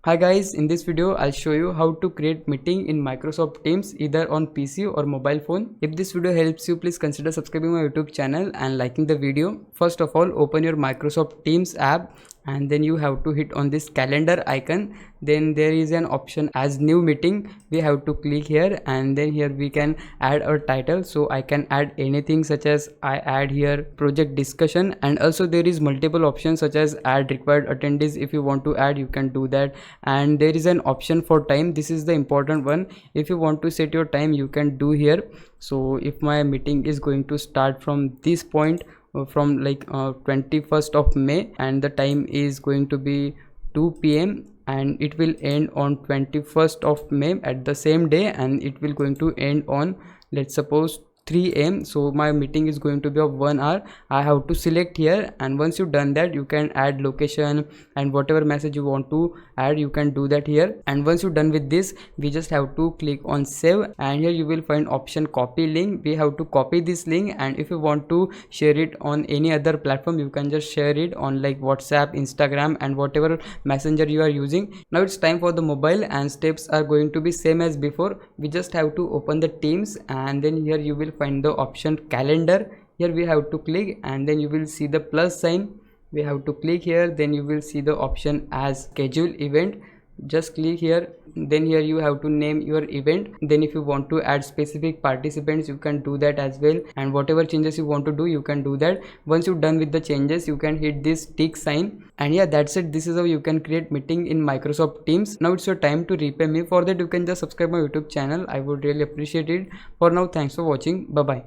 Hi guys, in this video I'll show you how to create meeting in Microsoft Teams either on PC or mobile phone. If this video helps you, please consider subscribing my YouTube channel and liking the video. First of all, open your Microsoft Teams app and then you have to hit on this calendar icon. Then there is an option as new meeting. We have to click here and then here we can add our title. So I can add anything such as I add here project discussion, and also there is multiple options such as add required attendees. If you want to add, you can do that. And there is an option for time. This is the important one. If you want to set your time, you can do here. So if my meeting is going to start from this point, from like 21st of May, and the time is going to be 2 p.m. and it will end on 21st of May at the same day, and it will going to end on, let's suppose, 3 a.m. so my meeting is going to be of 1 hour. I have to select here, and once you've done that, you can add location and whatever message you want to add, you can do that here. And once you're done with this, we just have to click on save, and here you will find option copy link. We have to copy this link, and if you want to share it on any other platform, you can just share it on like WhatsApp, Instagram, and whatever messenger you are using. Now it's time for the mobile, and steps are going to be same as before. We just have to open the Teams, and then here you will find the option calendar. Here we have to click, and then you will see the plus sign. We have to click here, then you will see the option as schedule event. Just click here, then here you have to name your event. Then if you want to add specific participants, you can do that as well, and whatever changes you want to do, you can do that. Once you're done with the changes, you can hit this tick sign, and yeah, that's it. This is how you can create meeting in Microsoft Teams. Now it's your time to repay me. For that, you can just subscribe my YouTube channel. I would really appreciate it. For now, thanks for watching. Bye bye.